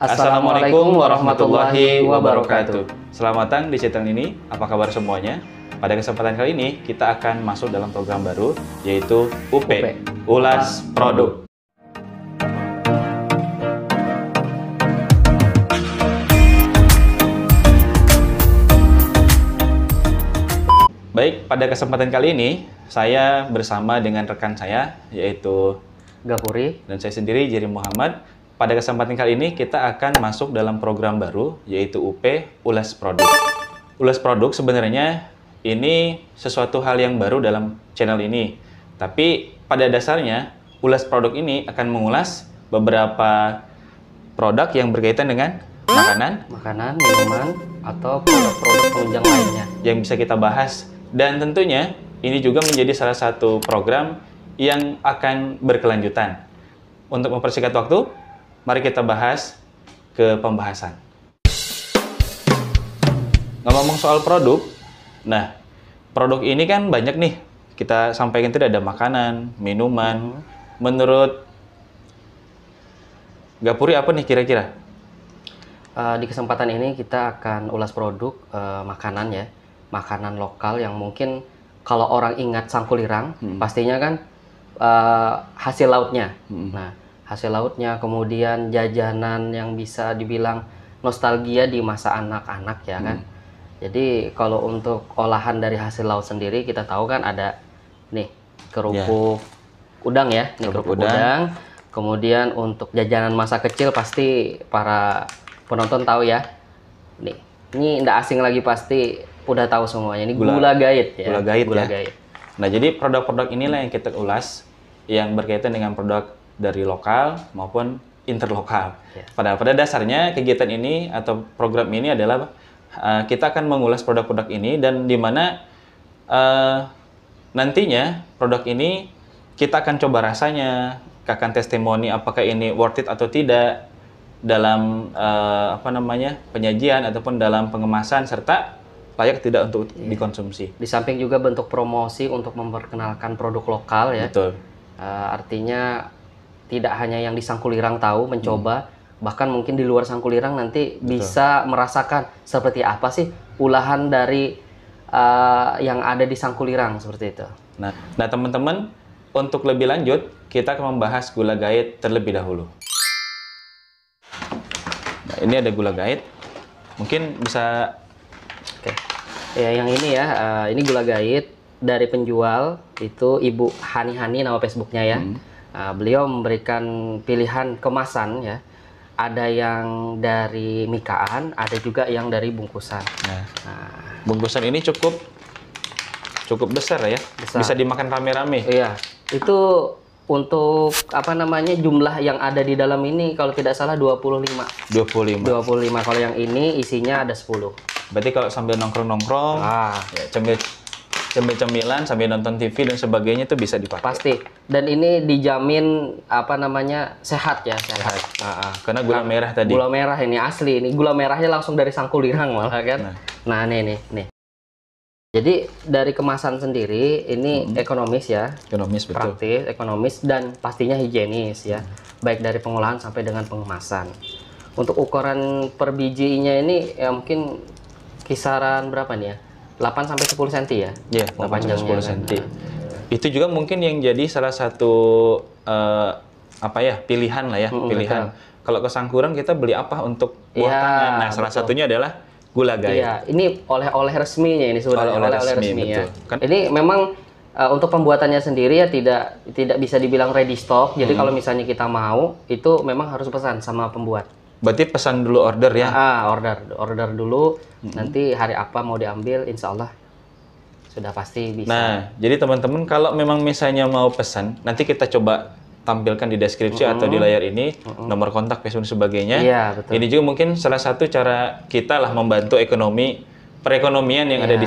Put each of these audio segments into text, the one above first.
Assalamualaikum warahmatullahi wabarakatuh. Selamat datang di channel ini. Apa kabar semuanya? Pada kesempatan kali ini kita akan masuk dalam program baru, yaitu UP, Ulas Produk. Baik, pada kesempatan kali ini saya bersama dengan rekan saya, yaitu Gapuri, dan saya sendiri Jerry Muhammad. Pada kesempatan kali ini kita akan masuk dalam program baru, yaitu UP, Ulas Produk. Ulas Produk sebenarnya ini sesuatu hal yang baru dalam channel ini. Tapi pada dasarnya, Ulas Produk ini akan mengulas beberapa produk yang berkaitan dengan makanan, minuman, atau produk-produk penunjang lainnya yang bisa kita bahas. Dan tentunya ini juga menjadi salah satu program yang akan berkelanjutan. Untuk mempersingkat waktu, mari kita bahas ke pembahasan. Ngomong soal produk, nah produk ini kan banyak nih. Kita sampaikan tadi ada makanan, minuman. Menurut Gapuri apa nih kira-kira? Di kesempatan ini kita akan ulas produk makanan ya, makanan lokal yang mungkin kalau orang ingat sangkulirang, pastinya kan hasil lautnya. Nah, hasil lautnya, kemudian jajanan yang bisa dibilang nostalgia di masa anak-anak ya kan. Jadi kalau untuk olahan dari hasil laut sendiri kita tahu kan ada nih kerupuk udang ya, nih kerupuk udang. Kemudian untuk jajanan masa kecil pasti para penonton tahu ya. Nih, ini nggak asing lagi pasti udah tahu semuanya. Ini gula gait ya. Gula gait. Nah, jadi produk-produk inilah yang kita ulas yang berkaitan dengan produk dari lokal maupun interlokal. Pada dasarnya kegiatan ini atau program ini adalah kita akan mengulas produk-produk ini dan di mana nantinya produk ini kita akan coba rasanya, akan testimoni apakah ini worth it atau tidak dalam penyajian ataupun dalam pengemasan serta layak tidak untuk dikonsumsi. Di samping juga bentuk promosi untuk memperkenalkan produk lokal ya. Betul. Artinya tidak hanya yang di Sangkulirang tahu mencoba, bahkan mungkin di luar Sangkulirang nanti bisa merasakan seperti apa sih ulahan dari yang ada di Sangkulirang seperti itu. Nah teman-teman, untuk lebih lanjut kita akan membahas gula gait terlebih dahulu. Nah, ini ada gula gait, mungkin bisa. Oke. Ya, yang ini ya, ini gula gait dari penjual itu Ibu Hani nama Facebooknya ya. Beliau memberikan pilihan kemasan ya. Ada yang dari mikaan, ada juga yang dari bungkusan. Nah, bungkusan ini cukup besar ya. Besar. Bisa dimakan rame-rame. Iya. Itu untuk jumlah yang ada di dalam ini kalau tidak salah 25. 25. Kalau yang ini isinya ada 10. Berarti kalau sambil nongkrong-nongkrong, ya, cemil-cemilan sambil nonton TV dan sebagainya itu bisa dipakai. Pasti. Dan ini dijamin sehat ya, sehat. Karena gula merah tadi. Gula merah ini asli, ini gula merahnya langsung dari Sangkulirang malah kan. Nah, nih. Jadi dari kemasan sendiri ini ekonomis ya. Ekonomis, betul. Praktis, ekonomis dan pastinya higienis ya. Baik dari pengolahan sampai dengan pengemasan. Untuk ukuran per bijinya ini ya mungkin kisaran berapa nih ya? 8 sampai 10 cm ya? Iya, 8 sampai 10 cm. Itu juga mungkin yang jadi salah satu pilihan lah ya, pilihan. Betul. Kalau ke Sangkulirang kita beli apa untuk buatannya? Nah, salah satunya adalah gula gait. Iya, ini oleh-oleh resminya ini sebenarnya, oleh-oleh resmi ya. Ini memang untuk pembuatannya sendiri ya tidak bisa dibilang ready stock. Jadi kalau misalnya kita mau, itu memang harus pesan sama pembuat. Berarti pesan dulu order ya? Order dulu. Nanti hari apa mau diambil, insya Allah sudah pasti bisa. Nah, jadi teman-teman kalau memang misalnya mau pesan, nanti kita coba tampilkan di deskripsi atau di layar ini nomor kontak, Facebook dan sebagainya. Iya, betul. Ini juga mungkin salah satu cara kita lah membantu perekonomian yang ada di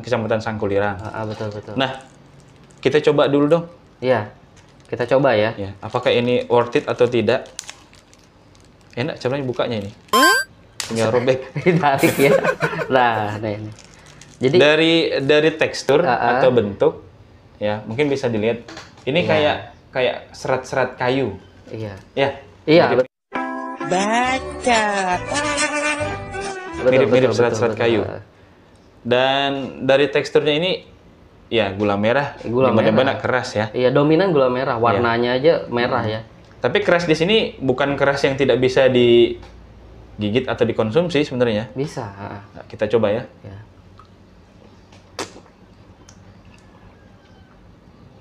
Kecamatan Sangkulirang. Betul. Nah, kita coba dulu dong. Iya, kita coba ya. Apakah ini worth it atau tidak? Enak caranya bukanya ini. Tinggal robek. Ditarik ya. Nah, ini. Jadi dari tekstur atau bentuk ya, mungkin bisa dilihat. Ini kayak serat-serat kayu. Iya. Ya. Iya. Bacot. Mirip-mirip serat-serat kayu. Dan dari teksturnya ini ya gula merah, Gula dimana-mana merah. keras ya. Iya, dominan gula merah, warnanya aja merah ya. Tapi keras di sini bukan keras yang tidak bisa digigit atau dikonsumsi sebenarnya. Bisa. Nah, kita coba ya. Ya.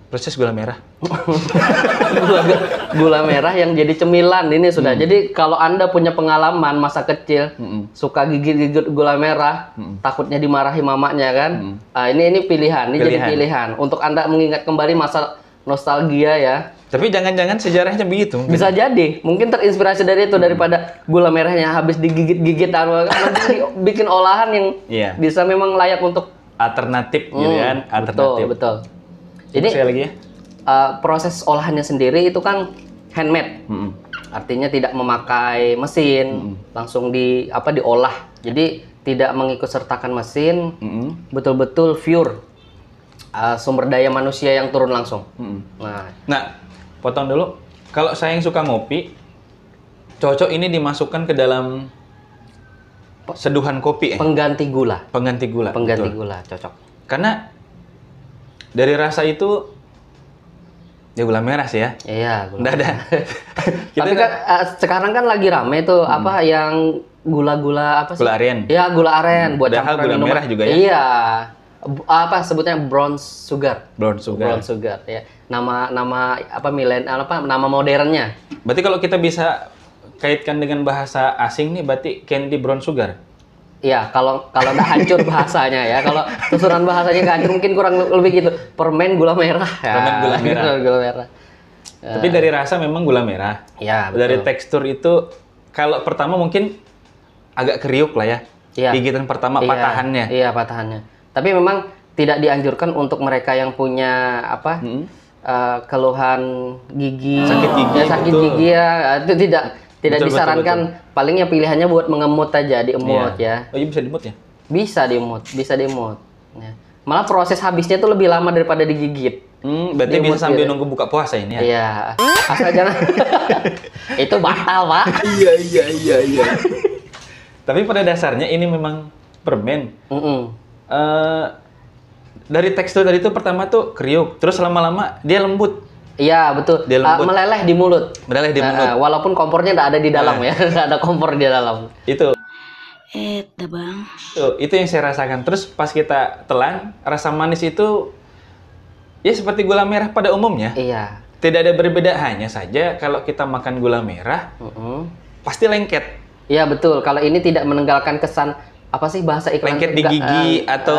Proses gula merah. Gula merah yang jadi cemilan ini sudah. Jadi kalau Anda punya pengalaman masa kecil suka gigit-gigit gula merah, takutnya dimarahi mamanya kan. Nah, ini pilihan, ini jadi pilihan untuk Anda mengingat kembali masa nostalgia ya. Tapi jangan-jangan sejarahnya begitu. Bisa jadi, mungkin terinspirasi dari itu daripada gula merahnya habis digigit-gigit nanti bikin olahan yang bisa memang layak untuk alternatif gitu kan, alternatif. Betul. Jadi sekali lagi ya. Proses olahannya sendiri itu kan handmade. Artinya tidak memakai mesin, langsung diolah. Jadi tidak mengikut sertakan mesin, betul-betul pure sumber daya manusia yang turun langsung. Nah, potong dulu. Kalau saya yang suka ngopi, cocok ini dimasukkan ke dalam seduhan kopi. Pengganti gula. Pengganti gula. Pengganti gula, cocok. Karena dari rasa itu ya gula merah sih ya. Iya, gula. Nggak ada. Tapi kan sekarang kan lagi rame tuh apa yang gula-gula apa sih? Gula aren. Iya, gula aren buat Padahal campuran gula minuman. merah juga ya. Iya. Apa sebutnya brown sugar. Brown sugar. Brown sugar ya. Nama nama modernnya. Berarti kalau kita bisa kaitkan dengan bahasa asing nih, berarti candy brown sugar. Iya, kalau nggak hancur bahasanya ya. Kalau susunan bahasanya nggak hancur mungkin kurang lebih gitu. Permen gula merah. Ya. Permen gula merah. Gula merah. Tapi dari rasa memang gula merah. Iya, betul. Dari tekstur itu kalau pertama mungkin agak kriuk lah ya. Iya. Gigitan pertama patahannya. Iya, patahannya. Tapi memang tidak dianjurkan untuk mereka yang punya keluhan gigi, sakit gigi, sakit betul. gigi ya, itu tidak Betul, disarankan. Palingnya pilihannya buat mengemut aja, diemut ya. Oh iya, bisa diemut ya? Bisa diemut. Ya. Malah proses habisnya tuh lebih lama daripada digigit. Berarti Diemut bisa sambil gitu. nunggu buka puasa ini ya? Iya. Asal jangan itu batal, Pak. Iya. Tapi pada dasarnya ini memang permen. Dari tekstur tadi itu pertama tuh kriuk, terus lama-lama dia lembut. Iya, betul. Dia lembut. Meleleh di mulut. Meleleh di mulut. Walaupun kompornya nggak ada di dalam ya, nggak ada kompor di dalam. Itu. Bang. Itu yang saya rasakan. Terus pas kita telan, rasa manis itu ya seperti gula merah pada umumnya. Iya. Tidak ada berbeda, hanya saja kalau kita makan gula merah, pasti lengket. Iya, betul. Kalau ini tidak meninggalkan kesan apa sih bahasa iklan? Lengket di gigi atau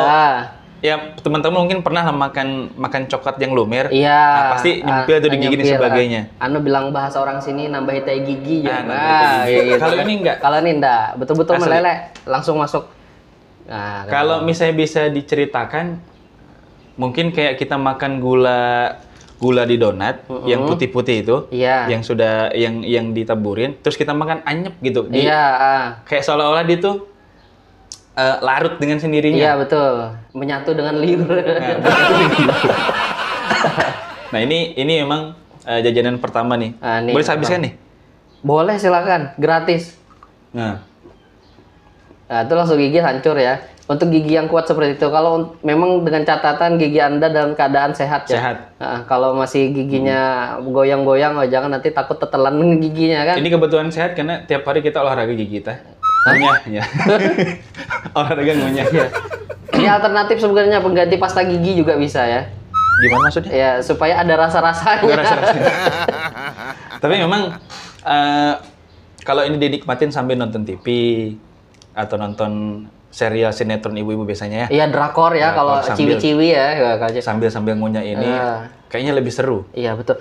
ya teman-teman mungkin pernah makan coklat yang lumer. Iya. Nah, pasti nyempil tuh di gigi dan sebagainya. Anu bilang bahasa orang sini nambahin tai gigi ya. Gitu. Kalau ini enggak. Kalau ini enggak, betul-betul meleleh, langsung masuk. Nah, kalau misalnya bisa diceritakan, mungkin kayak kita makan gula di donat yang putih-putih itu, yang sudah yang ditaburin, terus kita makan anyep gitu. Kayak seolah-olah dia tuh larut dengan sendirinya. Iya, betul. Menyatu dengan liur. Nah, ini memang jajanan pertama nih. Boleh saya habiskan nih? Boleh, silakan. Gratis. Nah, itu langsung gigi hancur ya. Untuk gigi yang kuat seperti itu, kalau memang dengan catatan gigi Anda dalam keadaan sehat ya. Sehat. Kalau masih giginya goyang-goyang, jangan nanti takut tetelan giginya kan. Ini kebetulan sehat karena tiap hari kita olahraga gigi kita. Ngunyah, ya. Olahraga ngunyah. Ini alternatif sebenarnya pengganti pasta gigi juga bisa ya. Gimana maksudnya? Ya, supaya ada rasa-rasanya. Tapi memang kalau ini dinikmatin sambil nonton TV atau nonton serial sinetron ibu-ibu biasanya ya. Iya, drakor ya kalau ciwi-ciwi ya. Sambil ngunyah ini kayaknya lebih seru. Iya, betul.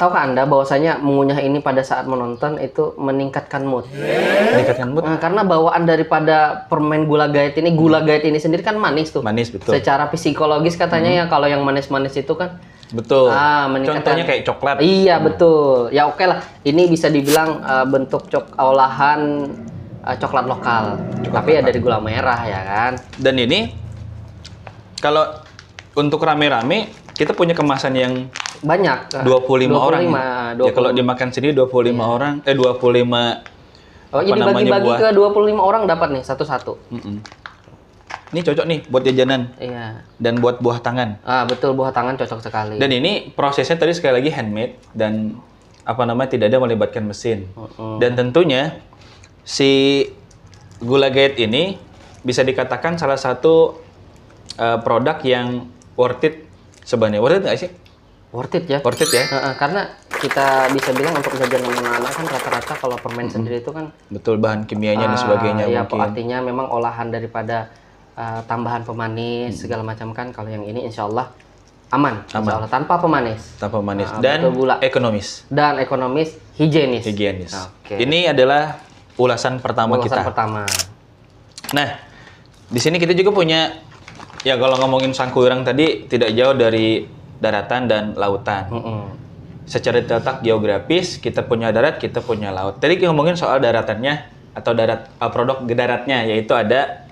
Tahukah Anda bahwasanya mengunyah ini pada saat menonton itu meningkatkan mood? Meningkatkan mood? Karena bawaan daripada permen gula gaet ini sendiri kan manis tuh. Manis, betul. Secara psikologis katanya ya kalau yang manis-manis itu kan betul. Meningkatkan. Contohnya kayak coklat. Iya, betul. Ya oke lah. Ini bisa dibilang bentuk olahan coklat lokal. Tapi ya dari gula merah ya kan. Dan ini kalau untuk rame-rame kita punya kemasan yang Banyak. 25 orang. 25. Ya kalau dimakan sendiri 25 orang, 25 Oh, jadi bagi-bagi ke 25 orang dapat nih satu-satu. Ini cocok nih buat jajanan. Iya. Dan buat buah tangan. Betul, buah tangan cocok sekali. Dan ini prosesnya tadi sekali lagi handmade dan tidak ada melibatkan mesin. Dan tentunya si gula gayet ini bisa dikatakan salah satu produk yang worth it sebenarnya. Worth it nggak sih? Worth it ya. Worth it ya. Karena kita bisa bilang untuk jajanan anak-anak kan rata-rata kalau permen sendiri itu kan betul, bahan kimianya dan sebagainya ya, mungkin. artinya memang olahan daripada tambahan pemanis segala macam kan. Kalau yang ini insya Allah aman. Insya Allah tanpa pemanis. Tanpa pemanis dan gula. Ekonomis. Dan ekonomis, higienis. Okay. Ini adalah ulasan pertama kita. Nah, di sini kita juga punya, ya kalau ngomongin Sangkulirang tadi tidak jauh dari daratan dan lautan. Secara letak geografis kita punya darat, kita punya laut. Tadi kita ngomongin soal daratannya atau produk daratnya, yaitu ada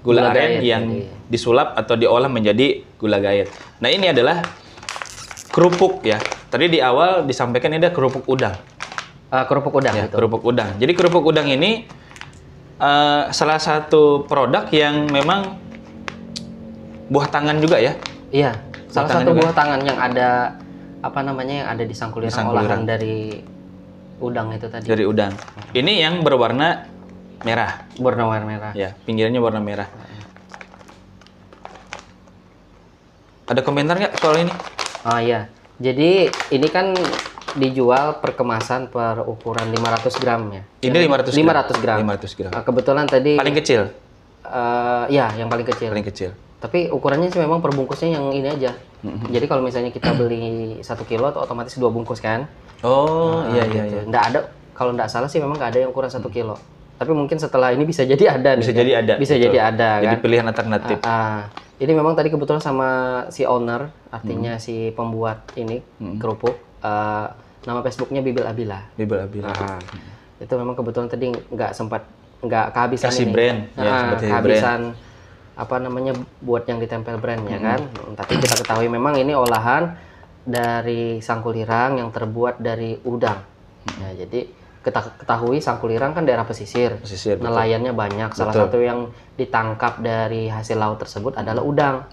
gula aren yang disulap atau diolah menjadi gula gayet. Nah, ini adalah kerupuk ya. Tadi di awal disampaikan ini ada kerupuk udang. Kerupuk udang ya, gitu. Kerupuk udang. Jadi kerupuk udang ini salah satu produk yang memang buah tangan juga ya. Iya, salah satu buah tangan yang ada yang ada di Sangkulirang, olahan dari udang itu tadi. Dari udang. Ini yang berwarna merah. Berwarna merah. Ya, pinggirannya warna merah. Ada komentar nggak soal ini? Iya. Jadi ini kan dijual per kemasan per ukuran 500 gram ya. Ini 500 gram. Kebetulan tadi paling kecil. Ya, yang paling kecil. Paling kecil. Tapi ukurannya sih memang perbungkusnya yang ini aja. Jadi kalau misalnya kita beli 1 kilo atau otomatis 2 bungkus kan. Iya. Nggak ada, kalau nggak salah sih memang nggak ada yang ukuran 1 kilo. Tapi mungkin setelah ini bisa jadi ada. Bisa jadi ada. Kan. Jadi pilihan alternatif. Ini memang tadi kebetulan sama si owner, artinya si pembuat ini kerupuk. Nama Facebooknya Bibil Abila. Itu memang kebetulan tadi nggak kehabisan kasih ini. Brand. Kehabisan buat yang ditempel brand ya kan. Tapi kita ketahui memang ini olahan dari Sangkulirang yang terbuat dari udang. Ya, jadi kita ketahui Sangkulirang kan daerah pesisir. Nelayannya banyak. Salah satu yang ditangkap dari hasil laut tersebut adalah udang.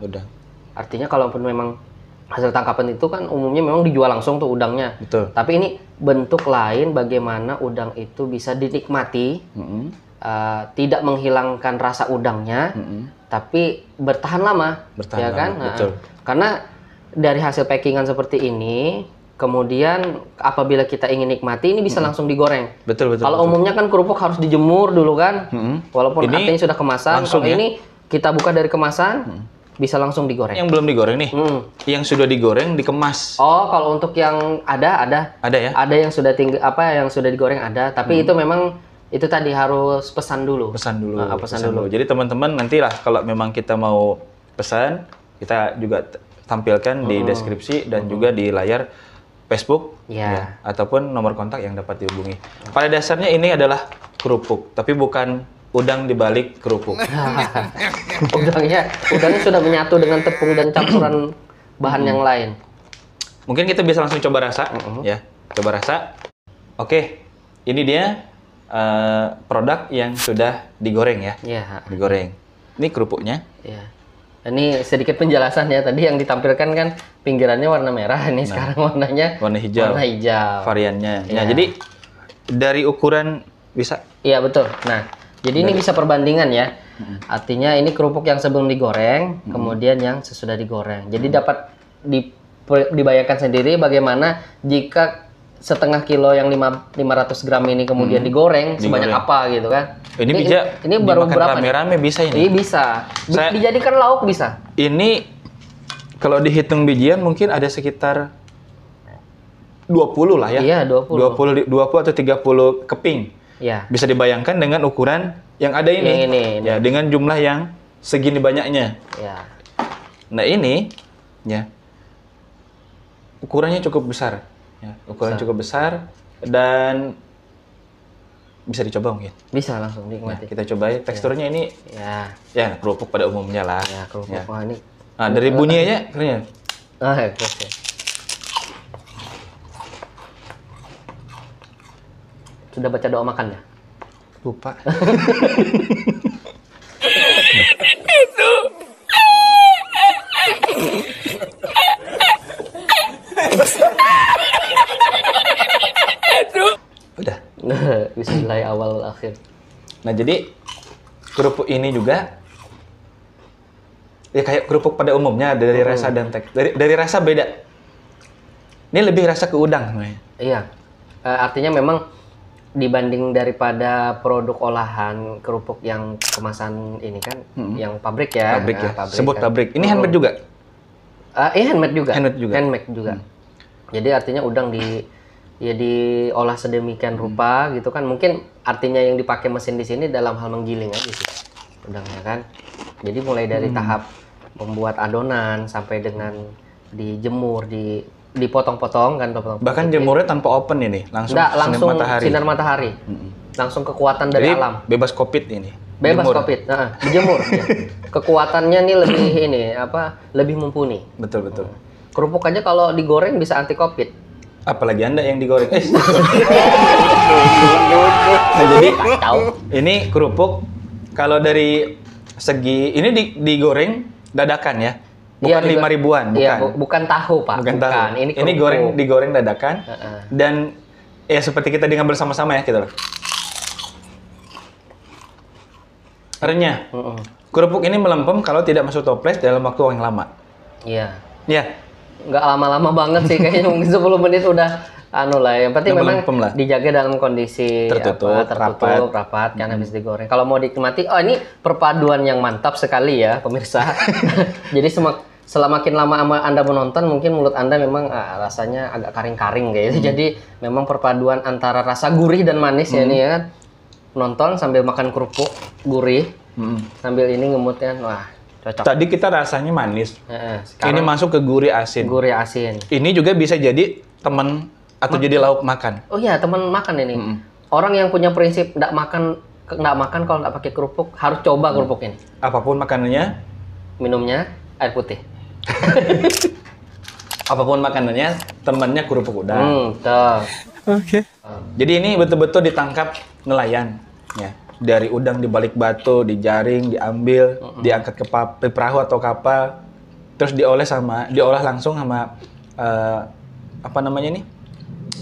Artinya kalaupun memang hasil tangkapan itu kan umumnya memang dijual langsung tuh udangnya. Betul. Tapi ini bentuk lain bagaimana udang itu bisa dinikmati, tidak menghilangkan rasa udangnya, tapi bertahan lama, ya kan? Betul. Karena dari hasil packingan seperti ini, kemudian apabila kita ingin nikmati ini bisa langsung digoreng. Betul. Kalau umumnya kan kerupuk harus dijemur dulu kan, walaupun ini artinya sudah kemasan. Kalau ya? ini kita buka dari kemasan. Bisa langsung digoreng. Yang belum digoreng nih, yang sudah digoreng dikemas. Oh, kalau untuk yang ada ya? Ada yang sudah yang sudah digoreng ada, tapi itu memang itu tadi harus pesan dulu. Pesan dulu. Jadi teman-teman nantilah kalau memang kita mau pesan, kita juga tampilkan di deskripsi dan juga di layar Facebook ya, ataupun nomor kontak yang dapat dihubungi. Pada dasarnya ini adalah kerupuk, tapi bukan udang di balik kerupuk. Udangnya sudah menyatu dengan tepung dan campuran bahan yang lain. Mungkin kita bisa langsung coba rasa, ya. Coba rasa. Oke, ini dia produk yang sudah digoreng ya. Iya. Digoreng. Ini kerupuknya. Iya. Ini sedikit penjelasan ya. Tadi yang ditampilkan kan pinggirannya warna merah, ini sekarang warnanya warna hijau. Variannya. Ya, jadi dari ukuran bisa. Iya betul. Nah. Jadi ini bisa perbandingan ya. Artinya ini kerupuk yang sebelum digoreng, kemudian yang sesudah digoreng. Jadi dapat dibayangkan sendiri bagaimana jika setengah kilo yang 500 gram ini kemudian digoreng sebanyak apa gitu kan. Ini baru berapa rame-rame bisa ini? Ini bisa. Dijadikan lauk bisa. Ini kalau dihitung bijian mungkin ada sekitar 20 lah ya. Iya, 20 atau 30 keping. Ya. Bisa dibayangkan dengan ukuran yang ada ini. Ya, dengan jumlah yang segini banyaknya. Ya. Nah, ini ya. Ukurannya cukup besar. Ya, cukup besar dan bisa dicoba mungkin. Bisa langsung dinikmati. Ya, kita cobain teksturnya ini. Ya, kerupuk pada umumnya lah. Ya, kerupuk. Ya. Nah, dari bunyi aja kerennya. Oke. Sudah baca doa makan ya? Lupa. Udah. Bismillah awal akhir. Nah, jadi kerupuk ini juga ya kayak kerupuk pada umumnya dari rasa dan dari rasa beda. Ini lebih rasa ke udang sebenarnya. Iya. Artinya memang dibanding daripada produk olahan kerupuk yang kemasan ini kan, yang pabrik ya. Pabrik ya. Pabrik Sebut kan. pabrik. Ini handmade juga. Iya handmade juga. Handmade juga. Jadi artinya udang diolah sedemikian rupa gitu kan. Mungkin artinya yang dipakai mesin di sini dalam hal menggiling aja sih udangnya kan. Jadi mulai dari tahap membuat adonan sampai dengan dijemur, dipotong-potong kan, Bahkan jemurnya tanpa open ini, langsung sinar matahari. Langsung kekuatan dari Jadi, alam. bebas COVID ini. Bebas Jemur. COVID. Dijemur. Ya. Kekuatannya nih lebih lebih mumpuni. Betul. Kerupuk aja kalau digoreng bisa anti COVID. Apalagi Anda yang digoreng. Nah, jadi ini kerupuk kalau dari segi ini digoreng dadakan ya. Bukan 5 ribuan, bukan. Iya, bukan tahu, Pak. Bukan tahu. Ini digoreng dadakan. Dan ya seperti kita dengar bersama-sama ya gitu loh. Renyah. Kerupuk ini melempem kalau tidak masuk toples dalam waktu yang lama. Iya. Iya. Nggak lama-lama banget sih, kayaknya mungkin 10 menit udah lah. Yang penting memang dijaga dalam kondisi tertutup, rapat kan habis digoreng. Kalau mau dinikmati, ini perpaduan yang mantap sekali ya pemirsa. Jadi selamakin lama Anda menonton, mungkin mulut Anda memang rasanya agak karing-karing kayak gitu. Jadi memang perpaduan antara rasa gurih dan manis ya ini ya kan. Nonton sambil makan kerupuk gurih, sambil ini ngemutnya, wah cocok. Tadi kita rasanya manis. Ini Sekarang masuk ke gurih asin. gurih asin. Ini juga bisa jadi teman atau jadi lauk makan. Oh iya, teman makan ini. Orang yang punya prinsip nggak makan kalau nggak pakai kerupuk harus coba kerupuk ini. Apapun makanannya, Minumnya air putih. apapun makanannya, temannya kerupuk udang. Tuh. Jadi ini betul-betul ditangkap nelayan, ya. Dari udang di balik batu, dijaring, diambil, diangkat ke perahu atau kapal, terus diolah langsung sama apa namanya nih?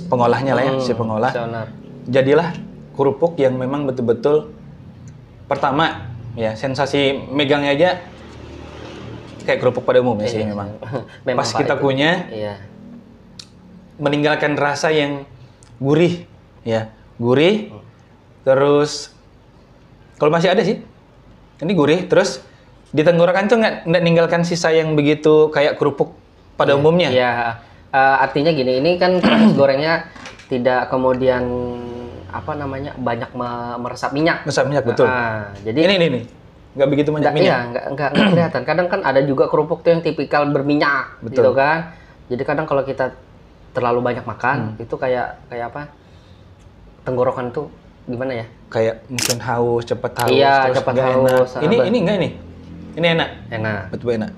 Pengolahnya lah ya, si pengolah. Sonar. Jadilah kerupuk yang memang betul-betul pertama ya sensasi megangnya aja kayak kerupuk pada umumnya sih memang. Pas kita punya meninggalkan rasa yang gurih ya, gurih. Terus kalau masih ada sih ini gurih, terus di tenggorokan tuh nggak ninggalkan sisa yang begitu kayak kerupuk pada umumnya. Iya. Artinya gini, ini kan proses gorengnya tidak kemudian banyak meresap minyak. Meresap minyak betul. Jadi ini nggak begitu banyak minyak. Iya, nggak kelihatan. Kadang kan ada juga kerupuk tuh yang tipikal berminyak, betul. Gitu kan. Jadi kadang kalau kita terlalu banyak makan, itu kayak apa? Tenggorokan tuh gimana ya? Kayak mungkin haus, cepet haus. Iya, terus cepet nggak haus. enak. Ini enggak ini. Ini enak. Enak. Betul enak.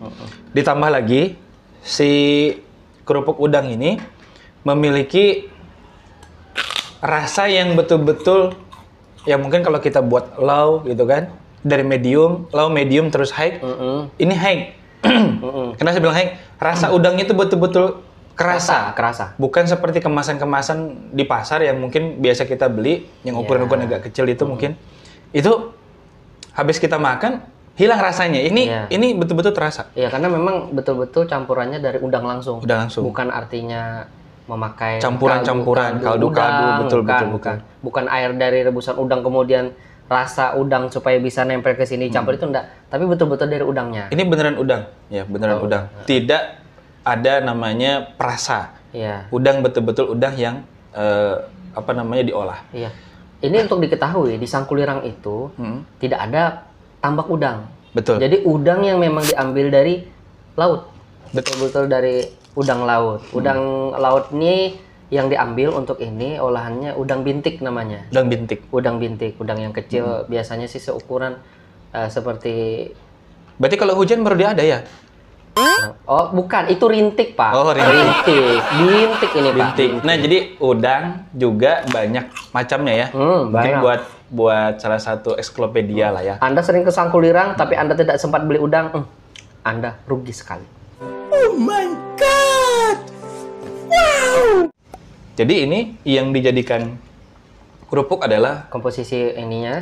Ditambah lagi si kerupuk udang ini memiliki rasa yang betul-betul ya mungkin kalau kita buat low gitu kan, dari low, medium terus high. Ini high. Kenapa saya bilang high? Rasa udangnya itu betul-betul kerasa. Bukan seperti kemasan-kemasan di pasar yang mungkin biasa kita beli yang ukuran-ukuran agak kecil itu mungkin. Itu habis kita makan hilang rasanya. Ini betul-betul terasa. Iya, karena memang betul-betul campurannya dari udang langsung. Bukan artinya memakai campuran kaldu, betul. Bukan air dari rebusan udang kemudian rasa udang supaya bisa nempel ke sini campur itu enggak. Tapi betul-betul dari udangnya. Ini beneran udang. Ya, beneran udang. Tidak ada namanya perasa. Iya. Udang betul-betul udang yang diolah. Iya. Ini untuk diketahui di Sangkulirang itu tidak ada tambak udang. Betul. Jadi udang yang memang diambil dari laut. Betul-betul dari udang laut. Udang laut ini yang diambil untuk ini olahannya udang bintik namanya. Udang bintik, udang yang kecil biasanya sih seukuran seperti. Berarti kalau hujan baru dia ada ya? Oh, bukan, itu rintik, Pak. Oh, rintik. Bintik ini, Pak. Bintik. Nah, jadi udang juga banyak macamnya ya. Mungkin banyak. buat salah satu eksklopedia lah ya. Anda sering ke Sangkulirang tapi Anda tidak sempat beli udang, Anda rugi sekali. Oh my god. Wow. Jadi ini yang dijadikan kerupuk adalah Komposisi ininya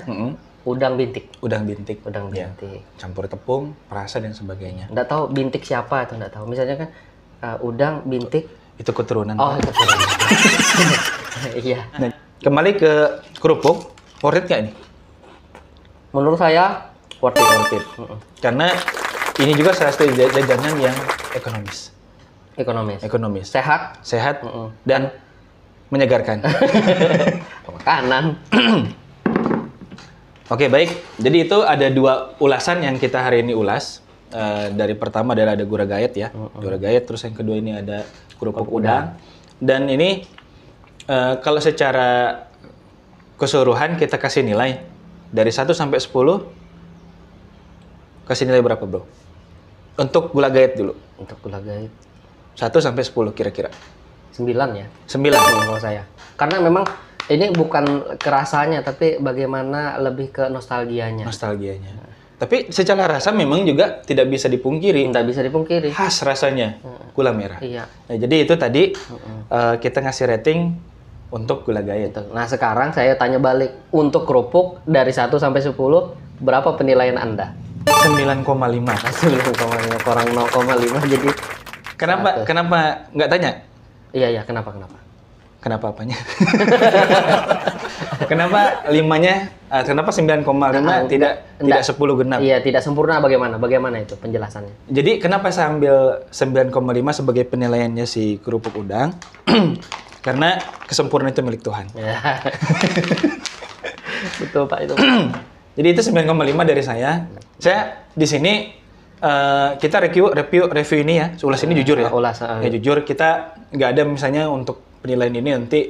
udang bintik. Udang bintik. Udang Ya. bintik. Campur tepung, perasa dan sebagainya. Nggak tahu bintik siapa itu, nggak tahu. Misalnya kan udang bintik. Itu keturunan. Oh, itu keturunan. Iya. Nah, kembali ke kerupuk, worth it nggak ini? Menurut saya worth it. Worth it. Karena ini juga salah satu jajanan yang ekonomis, Sehat. dan menyegarkan. Makanan. Oke, baik. Jadi itu ada 2 ulasan yang kita hari ini ulas. Dari pertama adalah ada gura gaet ya, gura gaet. Terus yang kedua ini ada kerupuk udang. Dan ini kalau secara keseluruhan kita kasih nilai dari 1 sampai 10. Kasih nilai berapa, Bro? Untuk gula gaet dulu. Untuk gula gaet 1 sampai 10 kira-kira. 9 ya. 9. Kalau saya. Karena memang ini bukan kerasanya, tapi bagaimana lebih ke nostalgianya. Tapi secara rasa memang juga tidak bisa dipungkiri. Tidak bisa dipungkiri. Khas rasanya gula merah. Iya. Nah, jadi itu tadi kita ngasih rating untuk gula gaet. Nah, sekarang saya tanya balik. Untuk kerupuk dari 1 sampai 10, berapa penilaian Anda? 9,5. 9,5 kurang 0,5 jadi. Kenapa nggak tanya? Iya, kenapa? Kenapa apanya? Kenapa 5-nya, kenapa 9,5 tidak 10 genap? Iya, tidak sempurna bagaimana? Bagaimana itu penjelasannya? Jadi kenapa saya ambil 9,5 sebagai penilaiannya si kerupuk udang? Karena kesempurnaan itu milik Tuhan. Ya. Betul, Pak, itu. Jadi itu 9,5 dari saya. Saya di sini kita review ini ya. Ulas ini jujur ya. Ya jujur, kita nggak ada misalnya untuk penilaian ini nanti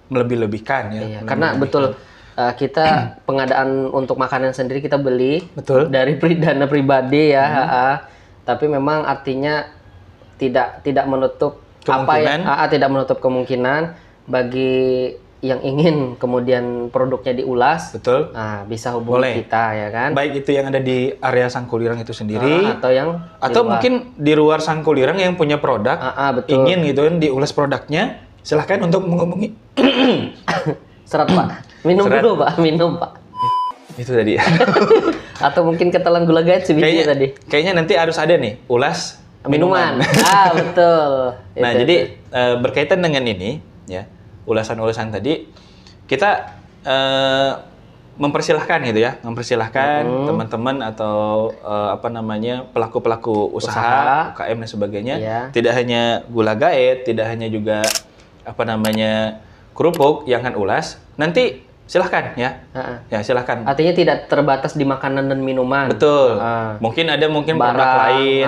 melebih-lebihkan ya. Iya, karena betul kita pengadaan untuk makanan sendiri kita beli dari dana pribadi ya. Tapi memang artinya tidak menutup tidak menutup kemungkinan bagi yang ingin kemudian produknya diulas, bisa hubungi kita ya kan. Baik itu yang ada di area Sangkulirang itu sendiri, atau mungkin di luar Sangkulirang yang punya produk, ingin gitu kan diulas produknya, silahkan untuk menghubungi. Serat, Pak. Minum dulu, Pak. Minum, Pak. Itu tadi. Atau mungkin ketelan gula gaet sebiji tadi. Kayaknya nanti harus ada nih ulas minuman. Betul. Nah, jadi berkaitan dengan ini ya. Ulasan-ulasan tadi kita mempersilahkan gitu ya, teman-teman atau pelaku-pelaku usaha UKM dan sebagainya, tidak hanya gula gaet, tidak hanya juga kerupuk yang akan ulas, nanti silahkan ya, silahkan. Artinya tidak terbatas di makanan dan minuman. Betul. Mungkin ada produk lain,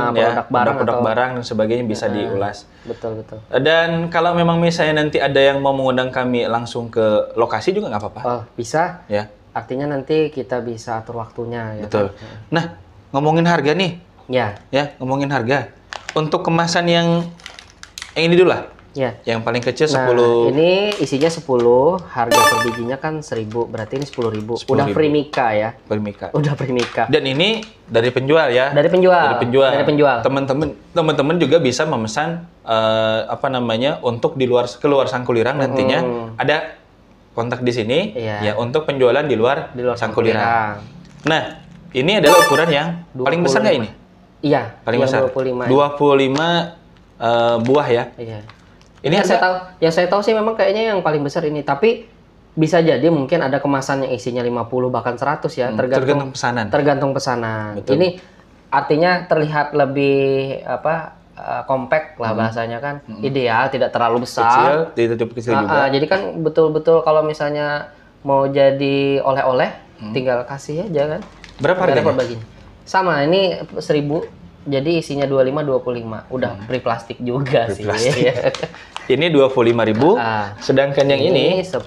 produk barang dan sebagainya bisa diulas. Betul. Dan kalau memang misalnya nanti ada yang mau mengundang kami langsung ke lokasi juga nggak apa-apa. Bisa. Ya. Artinya nanti kita bisa atur waktunya. Ya. Betul. Nah, ngomongin harga nih. Ya, ngomongin harga. Untuk kemasan yang ini dulu lah. Ya. Yang paling kecil 10. Ini isinya 10, harga per bijinya kan 1.000, berarti ini 10.000. Udah premika ya. Udah premika. Dan ini dari penjual ya. Dari penjual. Teman-teman juga bisa memesan untuk keluar Sangkulirang nantinya ada kontak di sini ya untuk penjualan di luar Sangkulirang. Nah, ini adalah ukuran yang 25. Paling besar nggak ini? Iya, paling besar. 25 buah ya. Iya. Ini yang saya tahu sih memang kayaknya yang paling besar ini, tapi bisa jadi mungkin ada kemasan yang isinya 50 bahkan 100 ya, tergantung pesanan. Betul. Ini artinya terlihat lebih compact lah bahasanya kan. Ideal, tidak terlalu besar. Kecil juga. Jadi kan betul-betul kalau misalnya mau jadi oleh-oleh tinggal kasih aja kan. Berapa harganya? Sama, ini 1.000. Jadi isinya 25. Udah pre-plastik juga sih. Ya. Ini 25.000, sedangkan yang ini 10.000.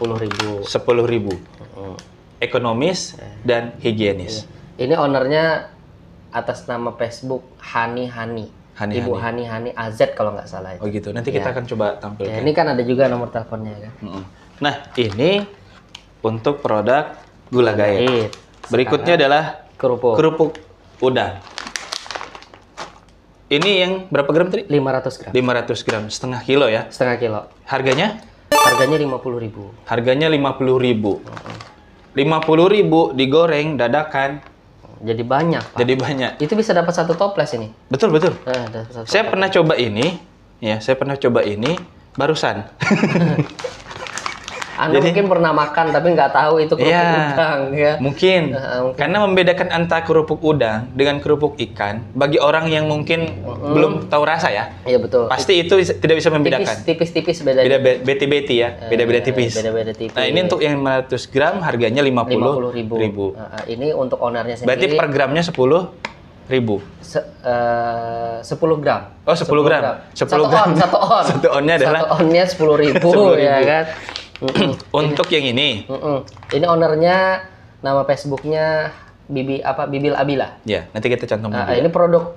Ekonomis dan higienis. Ini ownernya atas nama Facebook Hani. Hani Ibu Hani. Hani AZ kalau nggak salah itu. Oh gitu. Nanti kita akan coba tampilkan. Ya, ini kan ada juga nomor teleponnya kan. Nah, ini untuk produk gula gaib. Berikutnya adalah kerupuk udang. Ini yang berapa gram tadi? 500 gram. 500 gram, setengah kilo ya. Setengah kilo. Harganya? Harganya 50.000. Harganya 50.000. 50.000 digoreng dadakan. Jadi banyak, Pak. Jadi banyak. Itu bisa dapat 1 toples ini. Betul. Dapat 1 Saya pernah coba ini, ya. Saya pernah coba ini barusan. Anda mungkin pernah makan tapi nggak tahu itu kerupuk udang ya. Mungkin. Karena membedakan antara kerupuk udang dengan kerupuk ikan bagi orang yang mungkin belum tahu rasa ya. Iya betul. Pasti itu tidak bisa membedakan. Tipis beda. Beda beti-beti ya. Beda-beda tipis. Beda-beda tipis. Nah, ini untuk yang 500 gram harganya 50.000. Ini untuk ownernya sendiri. Berarti per gramnya 10.000. 10 gram. Oh, 10 gram. 10 gram. Satu on. Satu onnya adalah 10.000 ya kan. Untuk yang ini. Ini ownernya, nama Facebooknya Bibil Abila. Ya, nanti kita cantumkan. Ini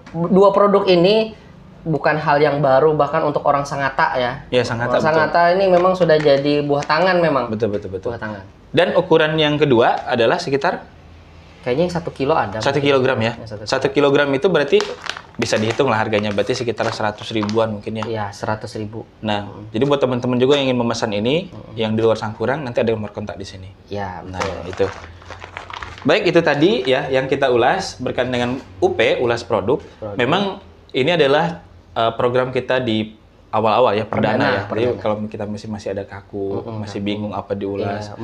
dua produk ini bukan hal yang baru, bahkan untuk orang Sangatta ya. Ya, Sangatta. Sangatta ini memang sudah jadi buah tangan memang. Betul. Buah tangan. Dan ukuran yang kedua adalah sekitar kayaknya yang 1 kilo ada. 1 kilogram ya. 1 kilogram itu berarti bisa dihitung lah harganya, berarti sekitar 100 ribuan mungkin ya. Iya, 100.000. Nah, jadi buat teman-teman juga yang ingin memesan ini, yang di luar Sangkurang, nanti ada nomor kontak di sini. Ya, nah, itu. Baik, itu tadi ya yang kita ulas berkaitan dengan UP, ulas produk. Memang ini adalah program kita di awal-awal ya, perdana ya. Jadi kalau kita masih ada kaku, masih bingung apa diulas. Ya,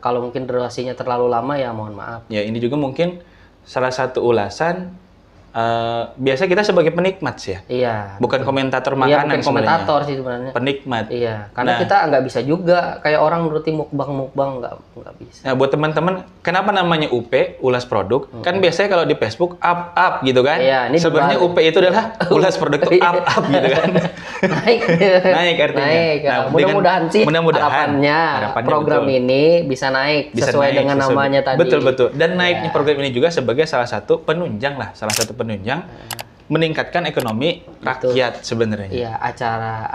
kalau mungkin durasinya terlalu lama ya mohon maaf. Ya, ini juga mungkin salah satu ulasan biasa kita sebagai penikmat sih ya. Iya. Bukan komentator makanan bukan komentator sih sebenarnya. Penikmat. Iya, karena kita nggak bisa juga kayak orang nuruti mukbang nggak bisa. Nah, buat teman-teman, kenapa namanya UP, ulas produk? Kan biasanya kalau di Facebook up gitu kan? Iya, ini sebenarnya UP itu adalah ulas produk tuh up gitu kan? Naik artinya. Naik. Nah, mudah-mudahan sih harapannya program betul. Ini bisa naik sesuai dengan namanya tadi. Betul. Dan naiknya program ini juga sebagai salah satu penunjang meningkatkan ekonomi rakyat sebenarnya. Iya,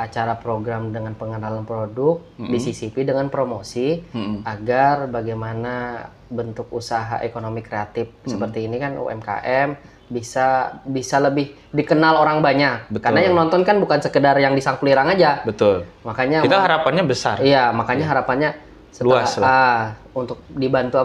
acara program dengan pengenalan produk disisipi dengan promosi agar bagaimana bentuk usaha ekonomi kreatif seperti ini kan UMKM bisa lebih dikenal orang banyak. Betul. Karena yang nonton kan bukan sekedar yang di Sangkulirang aja. Betul. Makanya kita harapannya besar. Iya, makanya harapannya luas lah. Untuk dibantu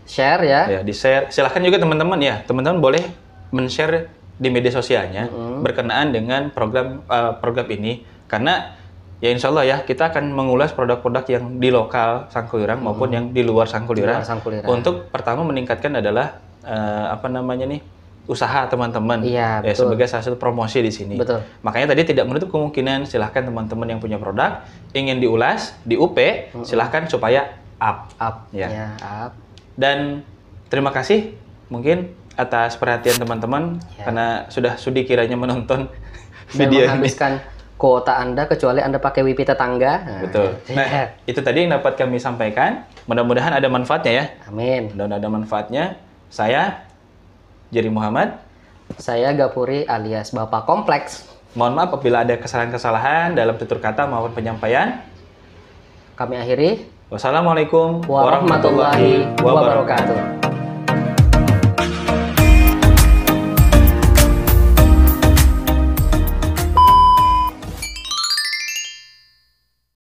share ya. Ya, di-share. Silahkan juga teman-teman ya. Teman-teman boleh men-share di media sosialnya berkenaan dengan program ini, karena ya insya Allah ya kita akan mengulas produk-produk yang di lokal Sangkulirang maupun yang di luar Sangkulirang. Untuk pertama meningkatkan adalah usaha teman-teman ya, sebagai salah satu promosi di sini. Betul. Makanya tadi tidak menutup kemungkinan silahkan teman-teman yang punya produk ingin diulas di UP silahkan supaya up ya. Up. Dan terima kasih mungkin atas perhatian teman-teman karena sudah sudi kiranya menonton video ini. Menghabiskan kuota Anda kecuali Anda pakai WiFi tetangga. Betul. Nah, itu tadi yang dapat kami sampaikan. Mudah-mudahan ada manfaatnya ya. Amin. Mudah-mudahan ada manfaatnya. Saya Jerry Muhammad. Saya Gapuri alias Bapak Kompleks. Mohon maaf apabila ada kesalahan-kesalahan dalam tutur kata maupun penyampaian. Kami akhiri. Wassalamualaikum warahmatullahi wabarakatuh.